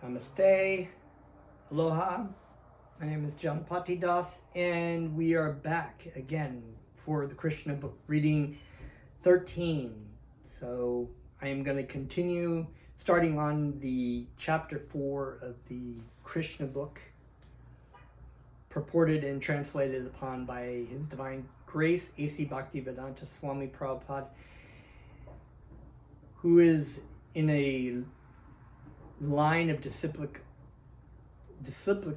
Namaste, aloha. My name is Janapati Das, and we are back again for the Krishna book reading 13. So I am going to continue starting on the chapter 4 of the Krishna book, purported and translated upon by His Divine Grace, A.C. Bhaktivedanta Swami Prabhupada, who is in a line of disciplic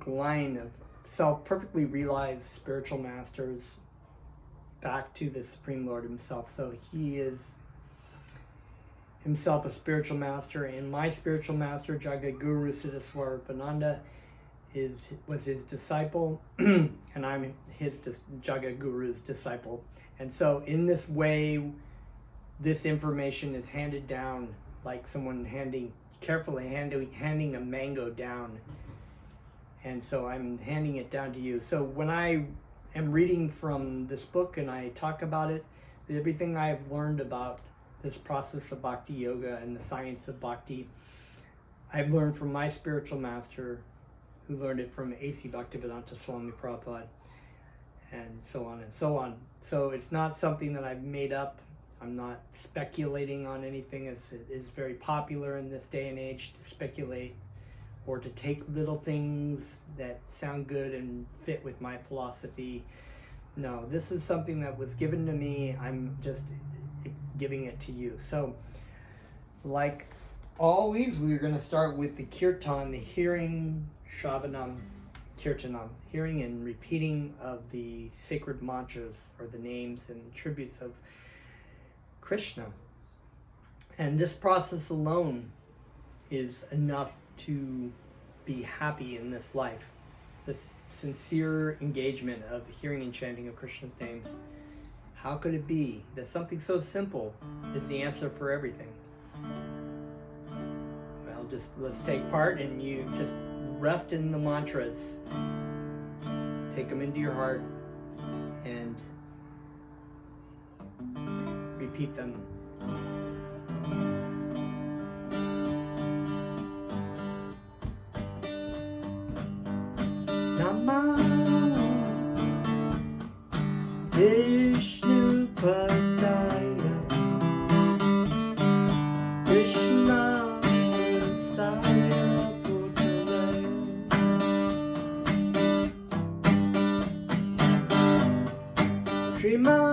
line of perfectly realized spiritual masters back to the Supreme Lord himself. So he is himself a spiritual master, and my spiritual master, Jagadguru Siddhaswarapananda, was his disciple, and I'm Jagadguru's disciple. And so in this way, this information is handed down like someone carefully handing a mango down. And so I'm handing it down to you. So when I am reading from this book and I talk about it, everything I've learned about this process of bhakti yoga and the science of bhakti, I've learned from my spiritual master, who learned it from A.C. Bhaktivedanta Swami Prabhupada, and so on and so on. So it's not something that I've made up. I'm not speculating on anything, as it is very popular in this day and age to speculate or to take little things that sound good and fit with my philosophy. No, this is something that was given to me. I'm just giving it to you. So, like always, we're going to start with the kirtan, the hearing, shravanam, kirtanam, hearing and repeating of the sacred mantras, or the names and tributes of Krishna. And this process alone is enough to be happy in this life. This sincere engagement of hearing and chanting of Krishna's names. How could it be that something so simple is the answer for everything? Well, let's take part, and you just rest in the mantras. Take them into your heart and repeat them. Namah Vishnu Padaya Krishna Staya Putale Srimate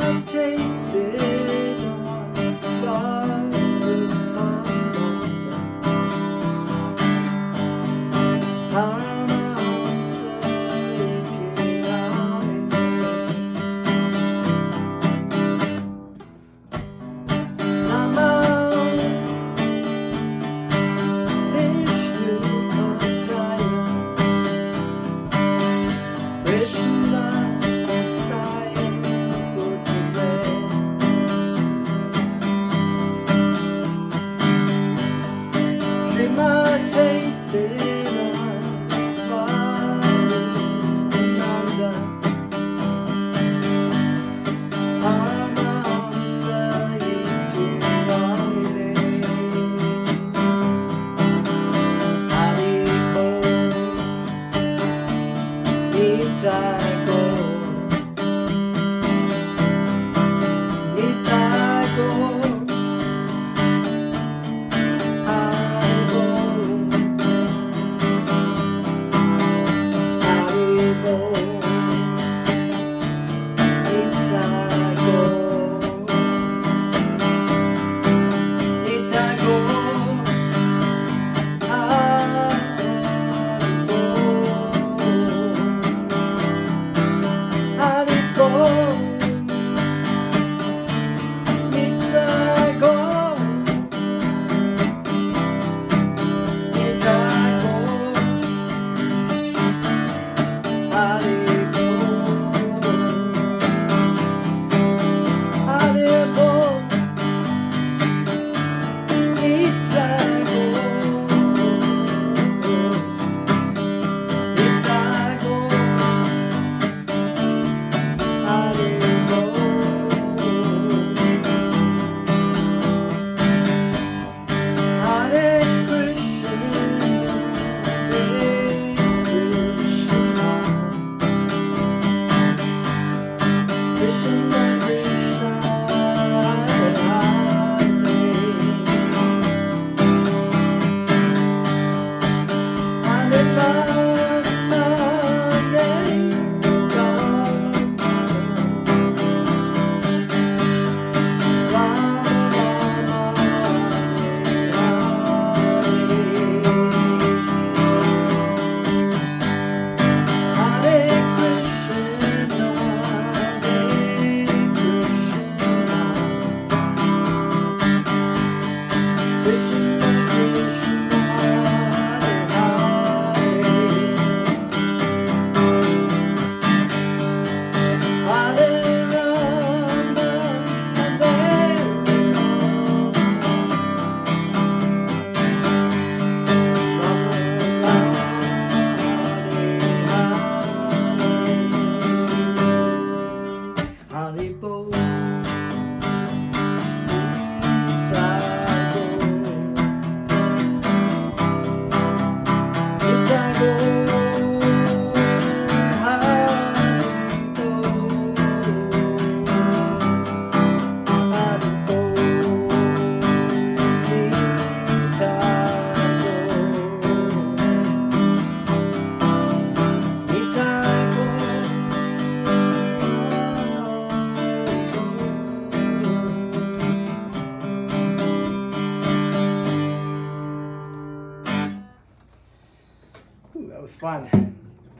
That was fun.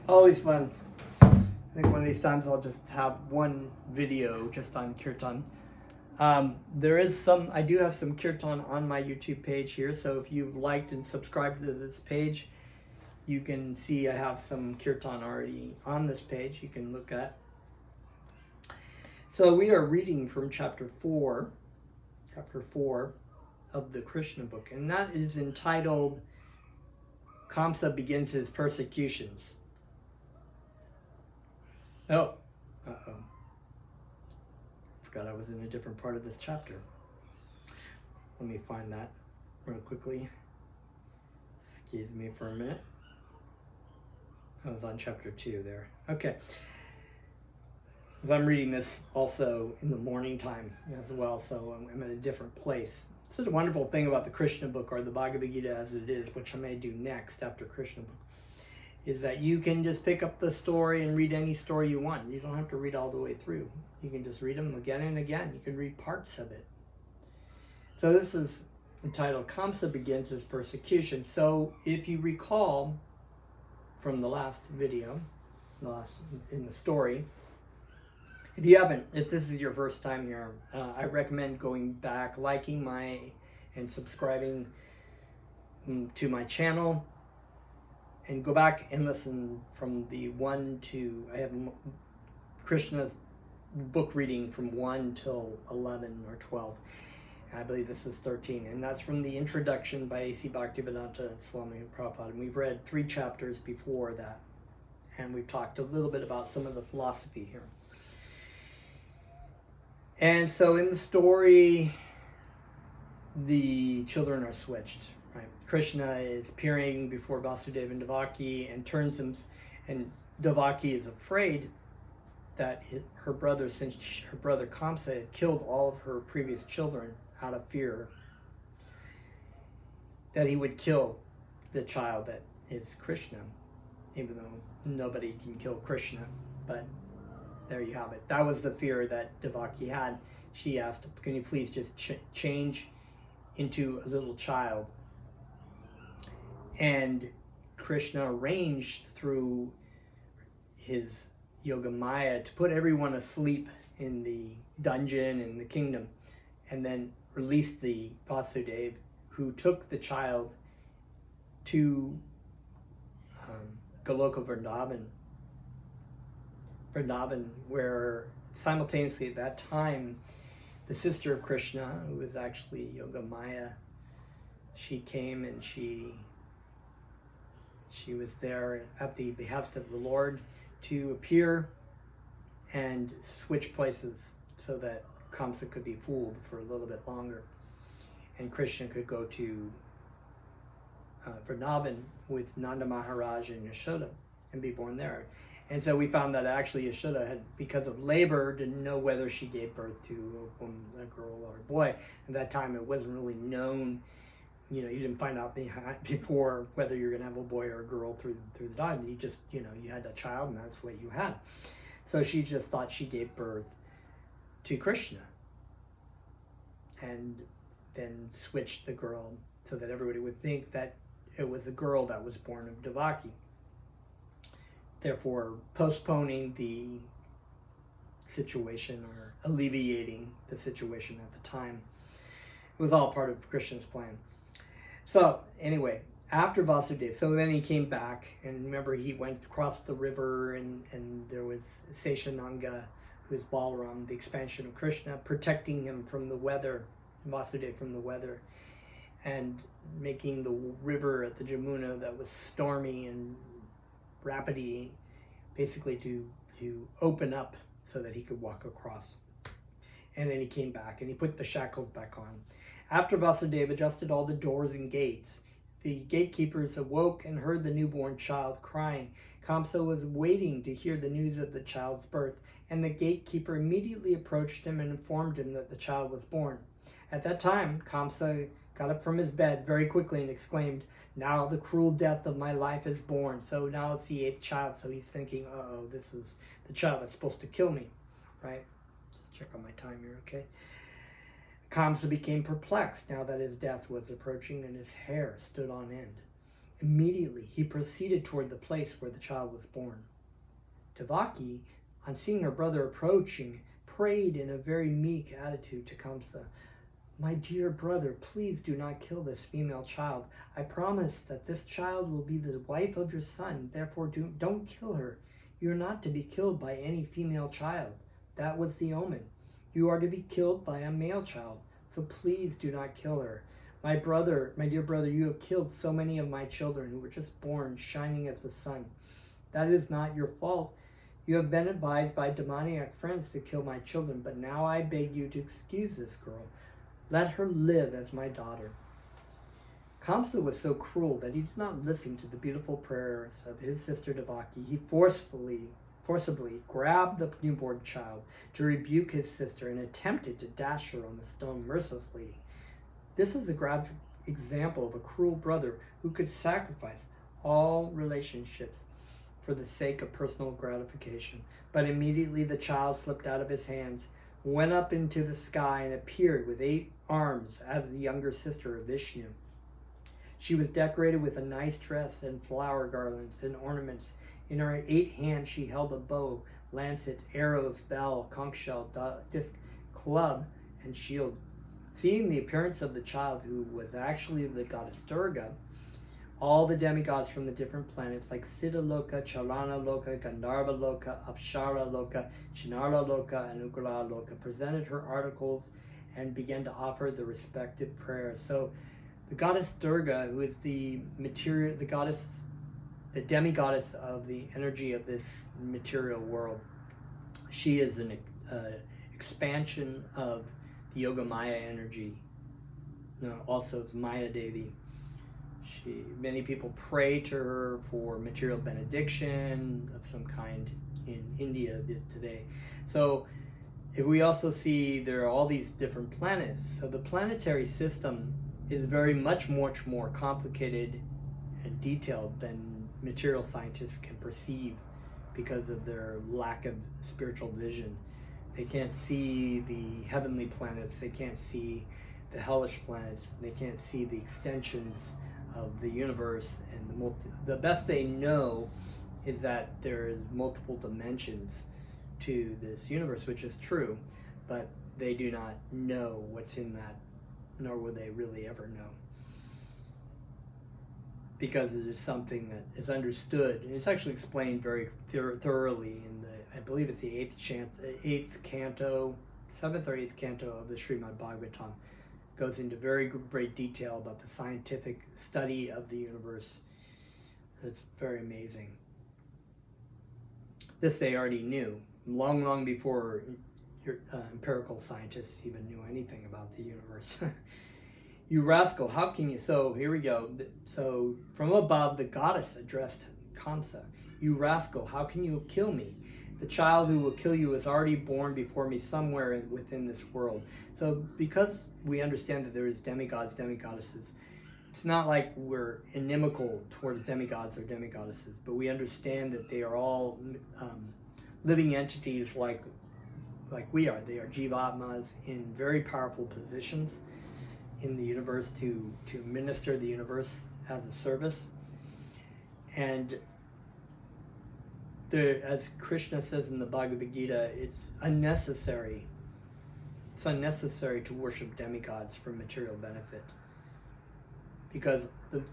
Always fun. I think one of these times I'll just have one video just on kirtan. I do have some kirtan on my YouTube page here, so if you've liked and subscribed to this page, you can see I have some kirtan already on this page you can look at. So we are reading from chapter 4 of the Krishna book, and that is entitled Kamsa Begins His Persecutions. Oh, forgot I was in a different part of this chapter. Let me find that real quickly. Excuse me for a minute. I was on chapter 2 there. Okay. I'm reading this also in the morning time as well, so I'm in a different place. It's a wonderful thing about the Krishna book, or the Bhagavad Gita as it is, which I may do next after Krishna book, is that you can just pick up the story and read any story you want. You don't have to read all the way through. You can just read them again and again. You can read parts of it. So this is entitled Kamsa Begins His Persecution. So if you recall from the last video, in the story, if you haven't, if this is your first time here, I recommend going back, liking and subscribing to my channel, and go back and listen from the 1 to, I have Krishna's book reading from 1 till 11 or 12. I believe this is 13, and that's from the introduction by A.C. Bhaktivedanta Swami Prabhupada. And we've read 3 chapters before that, and we've talked a little bit about some of the philosophy here. And so in the story, the children are switched, right? Krishna is appearing before Vasudeva and Devaki and turns him, and Devaki is afraid that her brother, since her brother Kamsa had killed all of her previous children out of fear, that he would kill the child that is Krishna, even though nobody can kill Krishna, but there you have it. That was the fear that Devaki had. She asked, can you please just change into a little child? And Krishna arranged through his Yoga Maya to put everyone asleep in the dungeon in the kingdom, and then released the Vasudeva, who took the child to Goloka Vrindavan, where simultaneously at that time, the sister of Krishna, who was actually Yoga Maya, she came and she was there at the behest of the Lord to appear and switch places so that Kamsa could be fooled for a little bit longer, and Krishna could go to Vrindavan with Nanda Maharaj and Yashoda and be born there. And so we found that actually Yashoda had, because of labor, didn't know whether she gave birth to a girl or a boy. At that time, it wasn't really known. You didn't find out before whether you're going to have a boy or a girl through the time. You just, you had a child, and that's what you had. So she just thought she gave birth to Krishna, and then switched the girl so that everybody would think that it was a girl that was born of Devaki, therefore postponing the situation or alleviating the situation at the time. It was all part of Krishna's plan. So anyway, after Vasudeva, so then he came back, and remember he went across the river, and there was Seshananga, who is Balaram, the expansion of Krishna, protecting him from the weather, Vasudeva from the weather, and making the river at the Jamuna that was stormy and rapidy, basically to open up so that he could walk across. And then he came back and he put the shackles back on. After Vasudeva adjusted all the doors and gates, the gatekeepers awoke and heard the newborn child crying. Kamsa was waiting to hear the news of the child's birth, and the gatekeeper immediately approached him and informed him that the child was born. At that time, Kamsa got up from his bed very quickly and exclaimed, "Now the cruel death of my life is born." So now it's the 8th child, so he's thinking, uh-oh, this is the child that's supposed to kill me, right? Just check on my time here, okay? Kamsa became perplexed now that his death was approaching, and his hair stood on end. Immediately, he proceeded toward the place where the child was born. Devaki, on seeing her brother approaching, prayed in a very meek attitude to Kamsa, "My dear brother, please do not kill this female child. I promise that this child will be the wife of your son. Therefore, don't kill her. You are not to be killed by any female child. That was the omen. You are to be killed by a male child. So please do not kill her. My dear brother, you have killed so many of my children who were just born shining as the sun. That is not your fault. You have been advised by demoniac friends to kill my children, but now I beg you to excuse this girl. Let her live as my daughter." Kamsa was so cruel that he did not listen to the beautiful prayers of his sister Devaki. He forcibly grabbed the newborn child to rebuke his sister and attempted to dash her on the stone mercilessly. This is a graphic example of a cruel brother who could sacrifice all relationships for the sake of personal gratification. But immediately the child slipped out of his hands, went up into the sky, and appeared with 8 arms as the younger sister of Vishnu. She was decorated with a nice dress and flower garlands and ornaments. In her 8 hands she held a bow, lancet, arrows, bell, conch shell, disc, club, and shield. Seeing the appearance of the child, who was actually the goddess Durga, all the demigods from the different planets like Siddha Loka, Charana Loka, Gandharva Loka, Apsara Loka, Shinara Loka, and Ukala Loka presented her articles and began to offer the respective prayers. So the goddess Durga, who is the demigoddess of the energy of this material world, she is an expansion of the Yoga Maya energy. Also, it's Maya Devi. Many people pray to her for material benediction of some kind in India today. So if we also see there are all these different planets. So the planetary system is very much more complicated and detailed than material scientists can perceive because of their lack of spiritual vision. They can't see the heavenly planets, they can't see the hellish planets, they can't see the extensions of the universe, and the best they know is that there's multiple dimensions to this universe, which is true, but they do not know what's in that, nor will they really ever know, because it is something that is understood, and it's actually explained very thoroughly in I believe it's the 7th canto of the Srimad Bhagavatam. Goes into very great detail about the scientific study of the universe. It's very amazing. This they already knew long before empirical scientists even knew anything about the universe. "You rascal, how can you..." So here we go. So from above, the goddess addressed Kansa. "You rascal, how can you kill me? The child who will kill you is already born before me somewhere within this world." So because we understand that there is demigods, demigoddesses, it's not like we're inimical towards demigods or demigoddesses, but we understand that they are all living entities like we are. They are jivatmas in very powerful positions in the universe to minister the universe as a service. And as Krishna says in the Bhagavad Gita, it's unnecessary to worship demigods for material benefit, because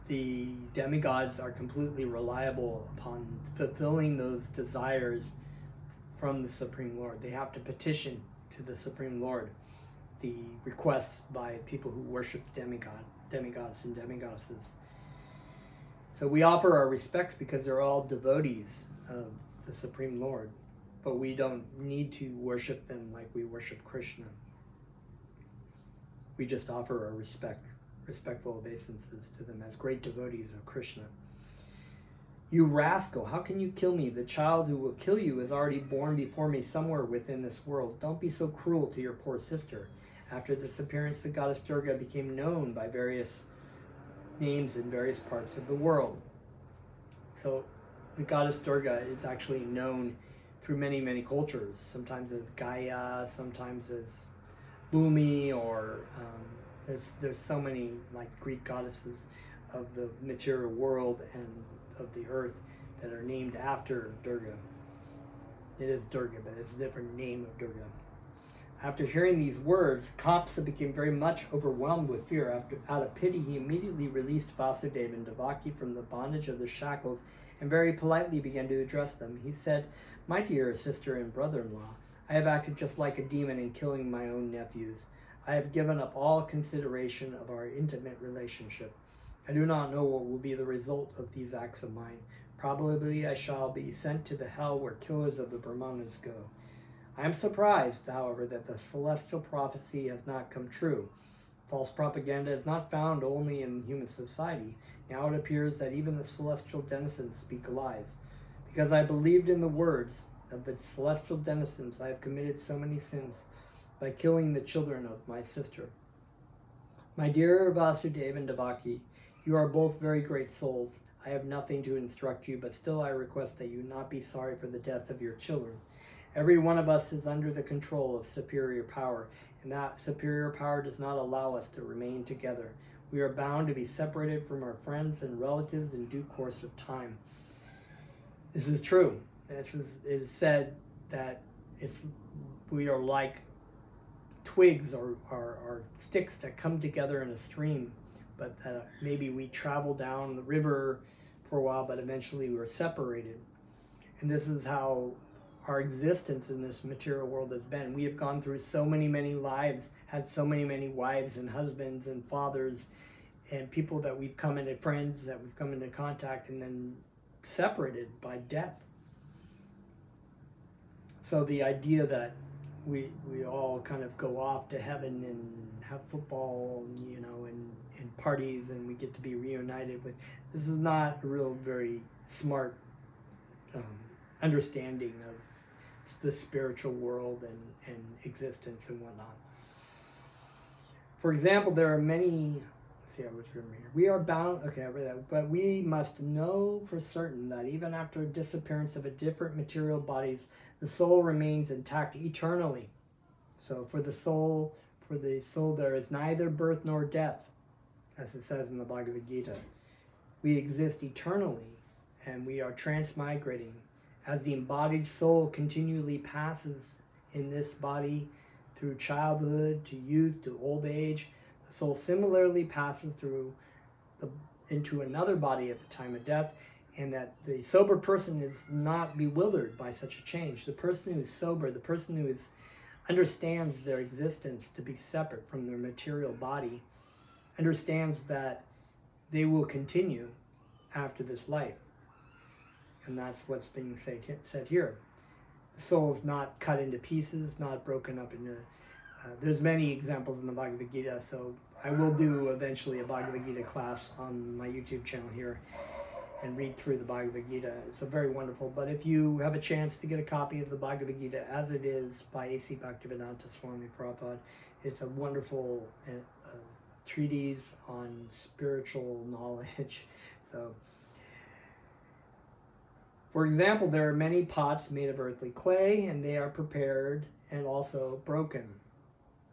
the demigods are completely reliable upon fulfilling those desires from the Supreme Lord. They have to petition to the Supreme Lord the requests by people who worship demigods and demigoddesses. So we offer our respects because they're all devotees of the Supreme Lord, but we don't need to worship them like we worship Krishna. We just offer our respectful obeisances to them as great devotees of Krishna. "You rascal, how can you kill me? The child who will kill you is already born before me somewhere within this world. Don't be so cruel to your poor sister." After this appearance, the goddess Durga became known by various names in various parts of the world. So the goddess Durga is actually known through many cultures, sometimes as Gaia, sometimes as Bhumi, or there's so many like Greek goddesses. of the material world and of the earth that are named after Durga. It is Durga, but it's a different name of Durga. After hearing these words, Kamsa became very much overwhelmed with fear. Out of pity, he immediately released Vasudeva and Devaki from the bondage of the shackles and very politely began to address them. He said, "My dear sister and brother-in-law, I have acted just like a demon in killing my own nephews. I have given up all consideration of our intimate relationship. I do not know what will be the result of these acts of mine. Probably I shall be sent to the hell where killers of the Brahmanas go. I am surprised, however, that the celestial prophecy has not come true. False propaganda is not found only in human society. Now it appears that even the celestial denizens speak lies. Because I believed in the words of the celestial denizens, I have committed so many sins by killing the children of my sister. My dear Vasudeva and Devaki, you are both very great souls. I have nothing to instruct you, but still I request that you not be sorry for the death of your children. Every one of us is under the control of superior power, and that superior power does not allow us to remain together. We are bound to be separated from our friends and relatives in due course of time." This is true. It is said that we are like twigs or sticks that come together in a stream, but maybe we travel down the river for a while, but eventually we're separated. And this is how our existence in this material world has been. We have gone through so many lives, had so many wives and husbands and fathers and people that we've come into, friends that we've come into contact, and then separated by death. So the idea that we all kind of go off to heaven and have football, and parties, and we get to be reunited with, this is not a real very smart understanding of the spiritual world and existence and whatnot. For example, there are many, let's see, I was remembering here. We are bound, okay, I read that, but we must know for certain that even after disappearance of a different material bodies, the soul remains intact eternally. So for the soul there is neither birth nor death, as it says in the Bhagavad Gita. We exist eternally, and we are transmigrating. As the embodied soul continually passes in this body through childhood to youth to old age, the soul similarly passes into another body at the time of death, and that the sober person is not bewildered by such a change. The person who is sober, the person who understands their existence to be separate from their material body, understands that they will continue after this life. And that's what's being said here. The soul is not cut into pieces, not broken up into... there's many examples in the Bhagavad Gita, so I will do eventually a Bhagavad Gita class on my YouTube channel here and read through the Bhagavad Gita. It's a very wonderful, but if you have a chance to get a copy of the Bhagavad Gita as it is by A.C. Bhaktivedanta Swami Prabhupada, it's a wonderful treatise on spiritual knowledge. So, for example, there are many pots made of earthly clay, and they are prepared and also broken.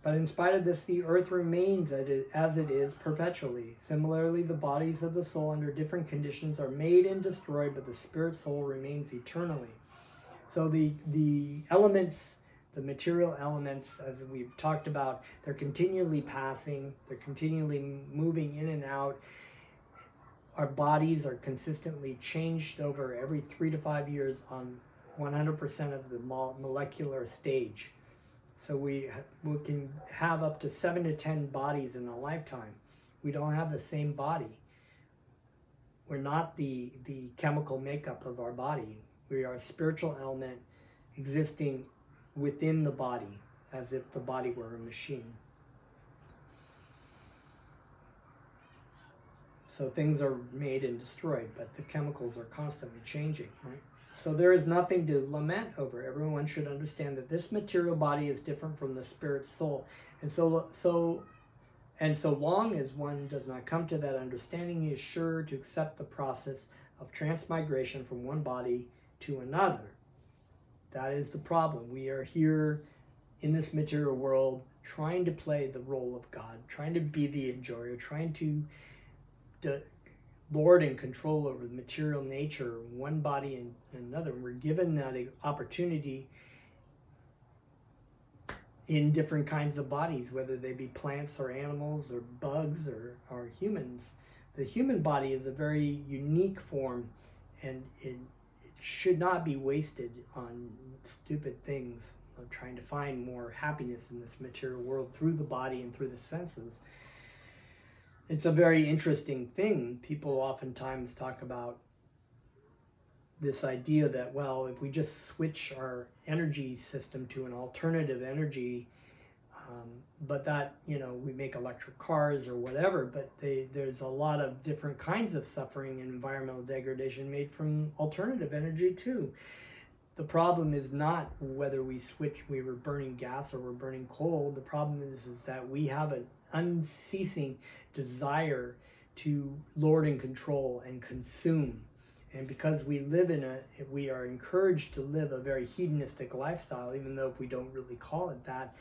But in spite of this, the earth remains as it is perpetually. Similarly, the bodies of the soul under different conditions are made and destroyed, but the spirit soul remains eternally. So the elements, the material elements, as we've talked about, they're continually passing, they're continually moving in and out. Our bodies are consistently changed over every 3 to 5 years on 100% of the molecular stage. So we can have up to 7 to 10 bodies in a lifetime. We don't have the same body. We're not the chemical makeup of our body. We are a spiritual element existing within the body, as if the body were a machine. So things are made and destroyed, but the chemicals are constantly changing, right? So there is nothing to lament over. Everyone should understand that this material body is different from the spirit soul. And so long as one does not come to that understanding, he is sure to accept the process of transmigration from one body to another. That is the problem. We are here in this material world trying to play the role of God, trying to be the enjoyer, trying to lord and control over the material nature, one body and another. And we're given that opportunity in different kinds of bodies, whether they be plants or animals or bugs or humans. The human body is a very unique form, and it should not be wasted on stupid things of trying to find more happiness in this material world through the body and through the senses. It's a very interesting thing. People oftentimes talk about this idea that, well, if we just switch our energy system to an alternative energy, but that, we make electric cars or whatever, but there's a lot of different kinds of suffering and environmental degradation made from alternative energy too. The problem is not whether we were burning gas or we're burning coal. The problem is that we have an unceasing desire to lord and control and consume. And because we are encouraged to live a very hedonistic lifestyle, even though if we don't really call it that,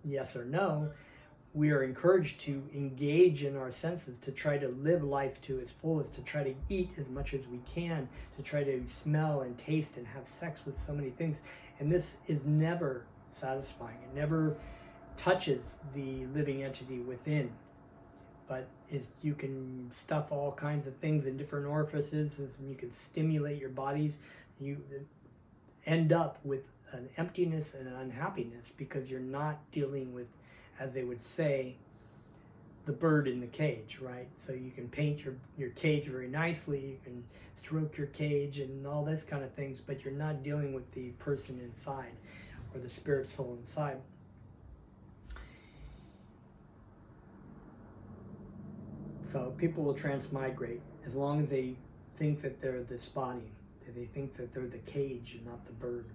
yes or no, we are encouraged to engage in our senses, to try to live life to its fullest, to try to eat as much as we can, to try to smell and taste and have sex with so many things. And this is never satisfying. It never touches the living entity within. But you can stuff all kinds of things in different orifices, and you can stimulate your bodies. You end up with an emptiness and an unhappiness because you're not dealing with, as they would say, the bird in the cage, right? So you can paint your cage very nicely, you can stroke your cage and all this kind of things, but you're not dealing with the person inside or the spirit soul inside. So people will transmigrate as long as they think that they're this body, that they think that they're the cage and not the bird.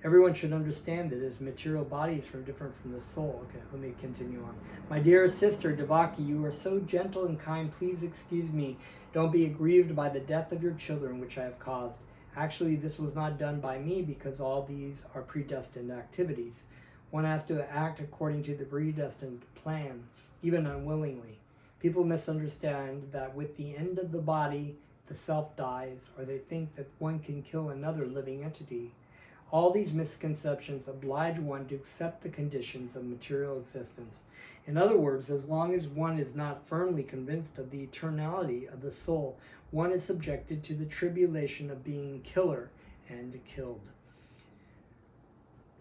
Everyone should understand that as material bodies are different from the soul. Okay, let me continue on. My dear sister Devaki, you are so gentle and kind. Please excuse me. Don't be aggrieved by the death of your children, which I have caused. Actually, this was not done by me because all these are predestined activities. One has to act according to the predestined plan, even unwillingly. People misunderstand that with the end of the body, the self dies, or they think that one can kill another living entity. All these misconceptions oblige one to accept the conditions of material existence. In other words, as long as one is not firmly convinced of the eternality of the soul, one is subjected to the tribulation of being killer and killed.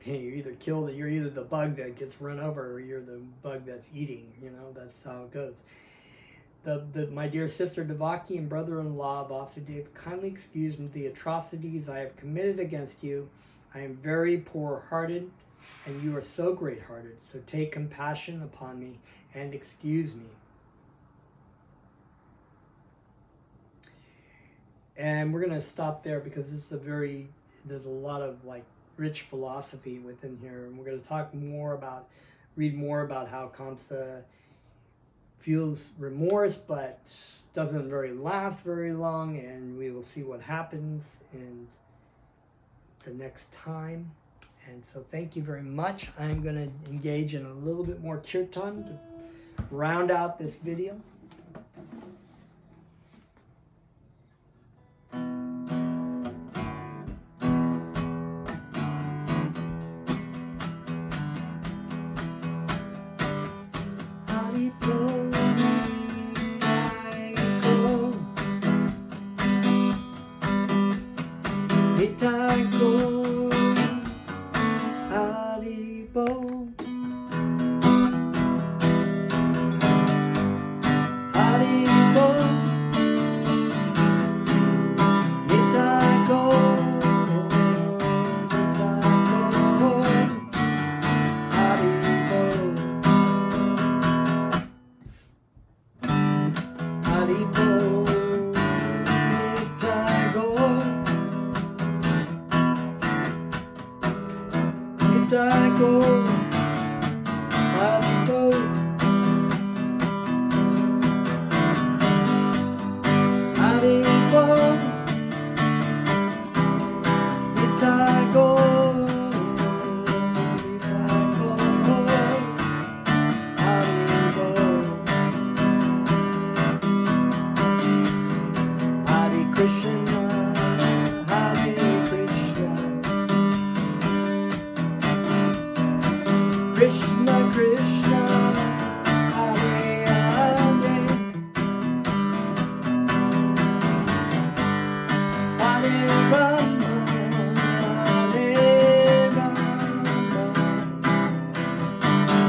You're either the bug that gets run over or you're the bug that's eating. That's how it goes. My dear sister Devaki and brother-in-law Vasudeva, kindly excuse me the atrocities I have committed against you. I am very poor-hearted, and you are so great-hearted. So take compassion upon me and excuse me. And we're going to stop there because this is there's a lot of rich philosophy within here, and we're going to read more about how Kansa feels remorse, but doesn't last very long, and we will see what happens in the next time. And so thank you very much. I'm going to engage in a little bit more kirtan to round out this video. Krishna, Hare Krishna, Krishna Krishna, Hare Hare, Hare Rama, Hare Rama,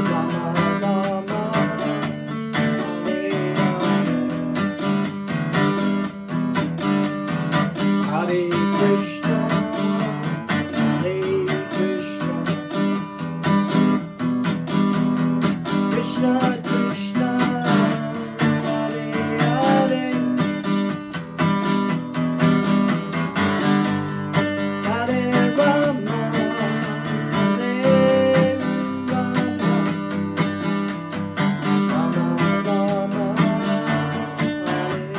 Rama Rama, Hare Hare, Hare Krishna, Hare Krishna, Krishna Krishna, Hare Hare, Hare Rama, Hare Rama, Rama Rama, Hare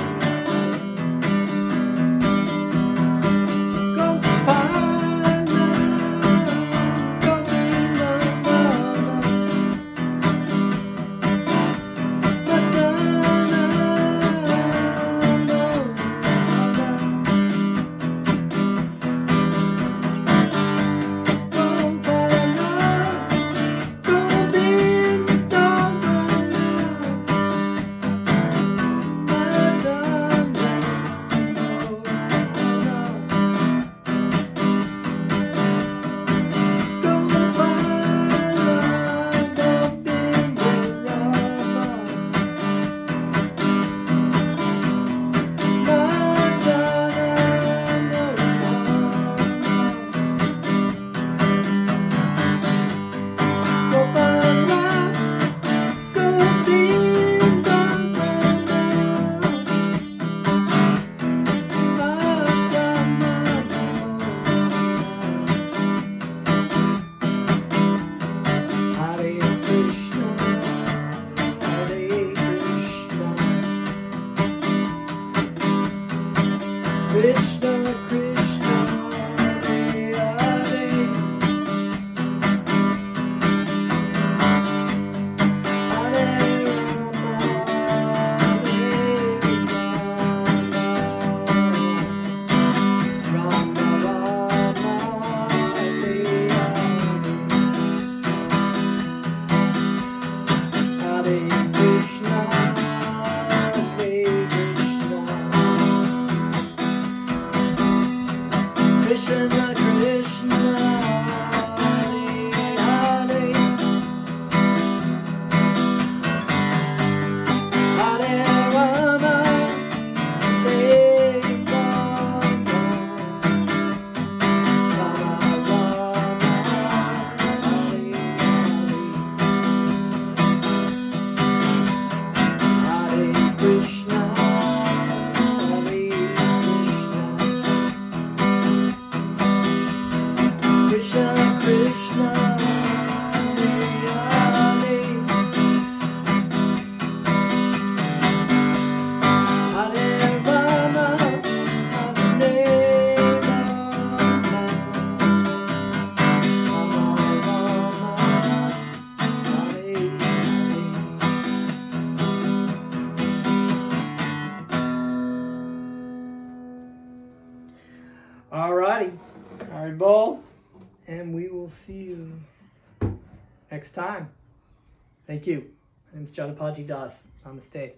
Gopala, Govinda Rama, Madana, Hare Krishna, Hare Krishna, Krishna Krishna, Hare Hare, Hare Rama, Hare Rama, Rama Rama, Hare Hare, Hare Krishna, Hare Krishna, Krishna Krishna, Hare Hare, Hare Rama, Hare Rama, Rama Rama, Hare Hare, Hare Krishna, Hare Krishna, Krishna Krishna, Hare Hare, Hare Rama, Hare Rama, Rama Rama, Hare Hare. Alrighty, all right, Bull, and we will see you next time. Thank you. My name is Janapaji Das. Namaste.